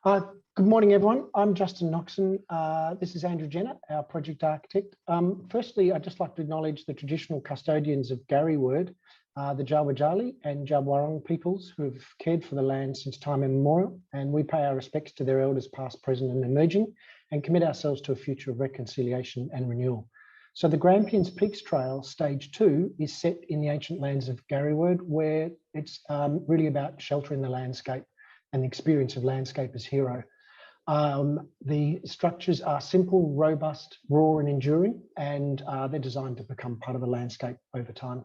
Uh, Good morning, everyone. I'm Justin Noxon. This is Andrew Jenner, our project architect. Firstly, I'd just like to acknowledge the traditional custodians of Gariwerd, the Wurgarri and Duwul peoples who have cared for the land since time immemorial, and we pay our respects to their elders past, present and emerging, and commit ourselves to a future of reconciliation and renewal. So the Grampians Peaks Trail, stage 2, is set in the ancient lands of Gariwerd, where it's really about sheltering the landscape and the experience of landscape as hero. The structures are simple, robust, raw and enduring, and they're designed to become part of the landscape over time.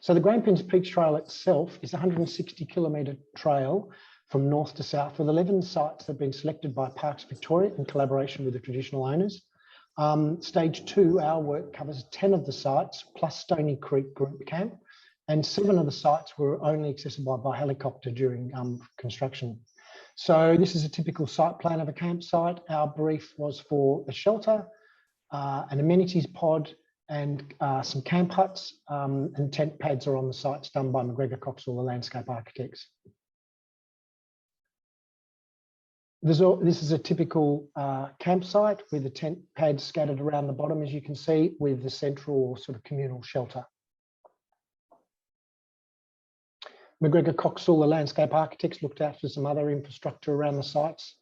So the Grampians Peaks Trail itself is a 160-kilometre trail from north to south, with 11 sites that have been selected by Parks Victoria in collaboration with the traditional owners. Stage 2, our work, covers 10 of the sites plus Stony Creek Group Camp, and 7 of the sites were only accessible by helicopter during construction. So this is a typical site plan of a campsite. Our brief was for a shelter, an amenities pod, and some camp huts, and tent pads are on the sites done by McGregor Coxall, the landscape architects. This is a typical campsite with the tent pads scattered around the bottom, as you can see, with the central sort of communal shelter. McGregor Coxall, the landscape architects, looked after some other infrastructure around the sites,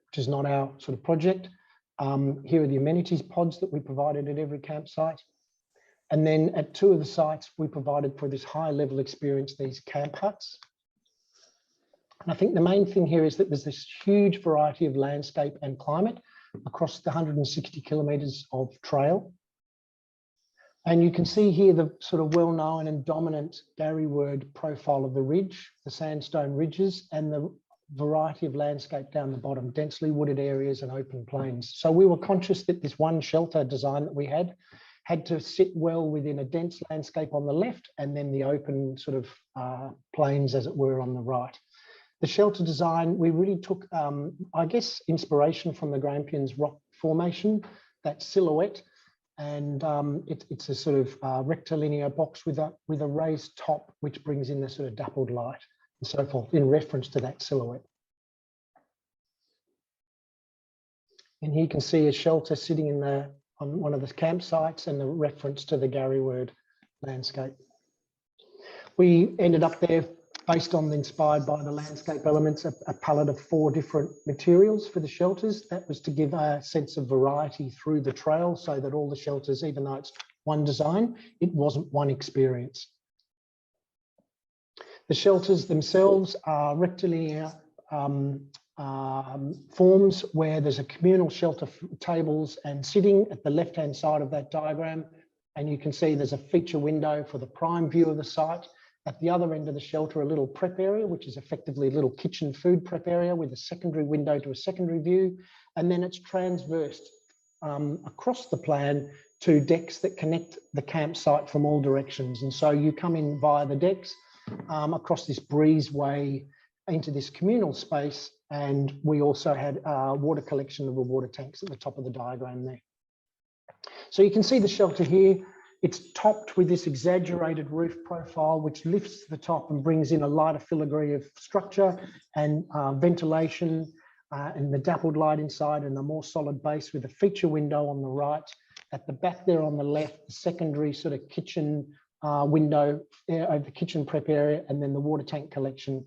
which is not our sort of project. Here are the amenities pods that we provided at every campsite. And then at 2 of the sites, we provided for this high level experience, these camp huts. And I think the main thing here is that there's this huge variety of landscape and climate across the 160 kilometres of trail. And you can see here the sort of well-known and dominant Gariwerd profile of the ridge, the sandstone ridges, and the variety of landscape down the bottom, densely wooded areas and open plains. So we were conscious that this one shelter design that we had to sit well within a dense landscape on the left, and then the open sort of plains, as it were, on the right. The shelter design, we really took, I guess, inspiration from the Grampians rock formation, that silhouette. And it's a sort of rectilinear box with a raised top, which brings in the sort of dappled light and so forth in reference to that silhouette. And here you can see a shelter sitting on one of the campsites and the reference to the Gariwerd landscape. We ended up there based on inspired by the landscape elements, a palette of 4 different materials for the shelters. That was to give a sense of variety through the trail, so that all the shelters, even though it's one design, it wasn't one experience. The shelters themselves are rectilinear forms where there's a communal shelter tables and sitting at the left-hand side of that diagram. And you can see there's a feature window for the prime view of the site. At the other end of the shelter, a little prep area, which is effectively a little kitchen food prep area with a secondary window to a secondary view. And then it's transversed across the plan to decks that connect the campsite from all directions. And so you come in via the decks across this breezeway into this communal space. And we also had water collection of the water tanks at the top of the diagram there. So you can see the shelter here. It's topped with this exaggerated roof profile, which lifts to the top and brings in a lighter filigree of structure and ventilation and the dappled light inside, and a more solid base with a feature window on the right. At the back there on the left, the secondary sort of kitchen window over the kitchen prep area, and then the water tank collection.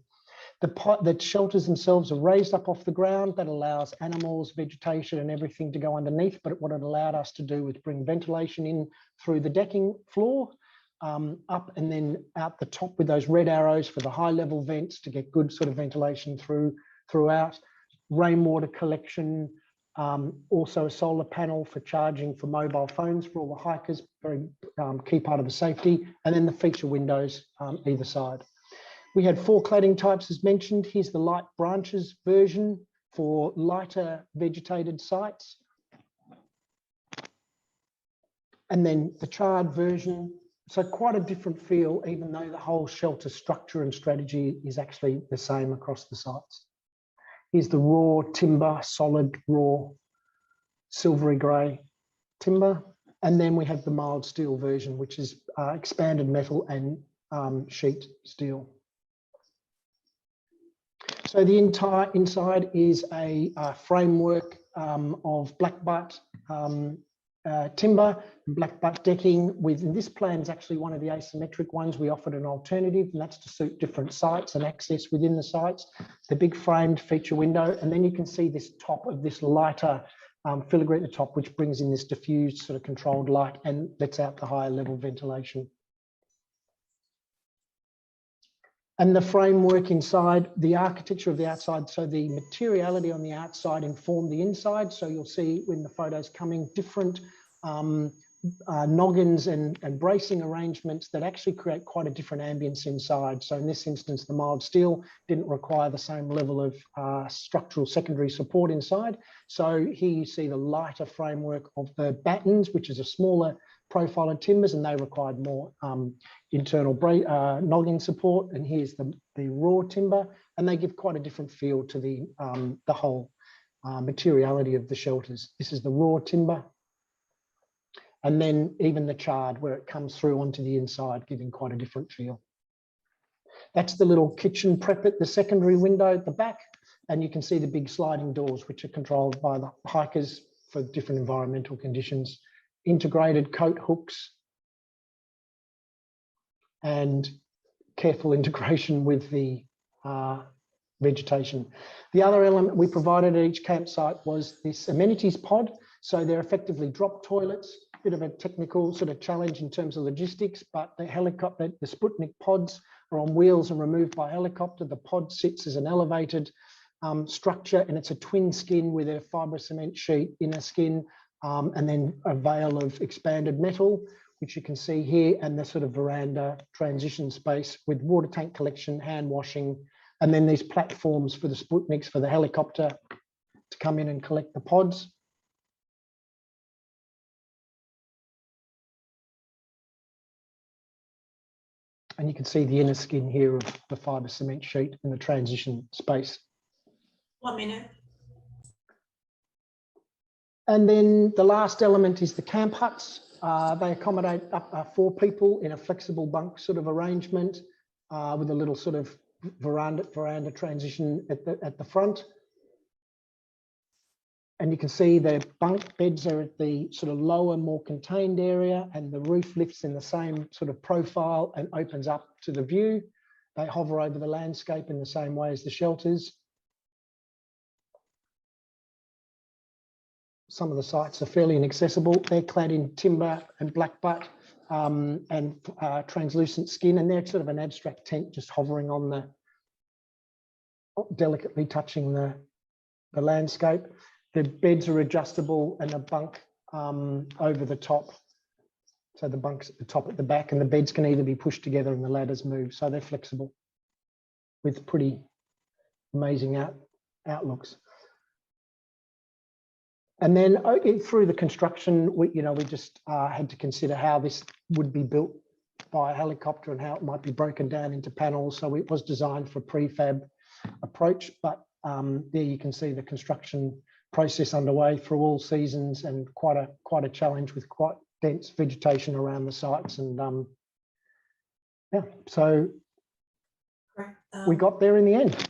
The shelters themselves are raised up off the ground. That allows animals, vegetation and everything to go underneath. But what it allowed us to do was bring ventilation in through the decking floor, up and then out the top with those red arrows for the high level vents to get good sort of ventilation throughout. Rainwater collection, also a solar panel for charging for mobile phones for all the hikers, very key part of the safety. And then the feature windows either side. We had 4 cladding types as mentioned. Here's the light branches version for lighter vegetated sites. And then the charred version. So quite a different feel, even though the whole shelter structure and strategy is actually the same across the sites. Here's the raw timber, solid, raw, silvery grey timber. And then we have the mild steel version, which is expanded metal and sheet steel. So the entire inside is a framework of black butt timber, black butt decking. In this plan is actually one of the asymmetric ones. We offered an alternative, and that's to suit different sites and access within the sites. The big framed feature window, and then you can see this top of this lighter filigree at the top, which brings in this diffused sort of controlled light and lets out the higher level ventilation. And the framework inside, the architecture of the outside, so the materiality on the outside informed the inside. So you'll see when the photos coming, different noggins and bracing arrangements that actually create quite a different ambience inside. So in this instance, the mild steel didn't require the same level of structural secondary support inside. So here you see the lighter framework of the battens, which is a smaller profile of timbers, and they required more internal noggin support. And here's the raw timber, and they give quite a different feel to the whole materiality of the shelters. This is the raw timber, and then even the charred, where it comes through onto the inside, giving quite a different feel. That's the little kitchen prep at the secondary window at the back, and you can see the big sliding doors, which are controlled by the hikers for different environmental conditions. Integrated coat hooks and careful integration with the vegetation. The other element we provided at each campsite was this amenities pod. So they're effectively drop toilets, a bit of a technical sort of challenge in terms of logistics, but the helicopter, the Sputnik pods are on wheels and removed by helicopter. The pod sits as an elevated structure, and it's a twin skin with a fibre cement sheet inner skin, and then a veil of expanded metal, which you can see here, and the sort of veranda transition space with water tank collection, hand washing, and then these platforms for the Sputniks for the helicopter to come in and collect the pods. And you can see the inner skin here of the fibre cement sheet in the transition space. 1 minute. And then the last element is the camp huts. They accommodate up 4 people in a flexible bunk sort of arrangement with a little sort of veranda transition at the front. And you can see the bunk beds are at the sort of lower, more contained area, and the roof lifts in the same sort of profile and opens up to the view. They hover over the landscape in the same way as the shelters. Some of the sites are fairly inaccessible. They're clad in timber and black butt and translucent skin, and they're sort of an abstract tent just hovering on the, delicately touching the landscape. The beds are adjustable and a bunk over the top. So the bunk's at the top at the back, and the beds can either be pushed together and the ladders move. So they're flexible with pretty amazing outlooks. And then through the construction, we just had to consider how this would be built by a helicopter and how it might be broken down into panels. So it was designed for a prefab approach, but there you can see the construction process underway through all seasons, and quite a challenge with quite dense vegetation around the sites. And yeah, so we got there in the end.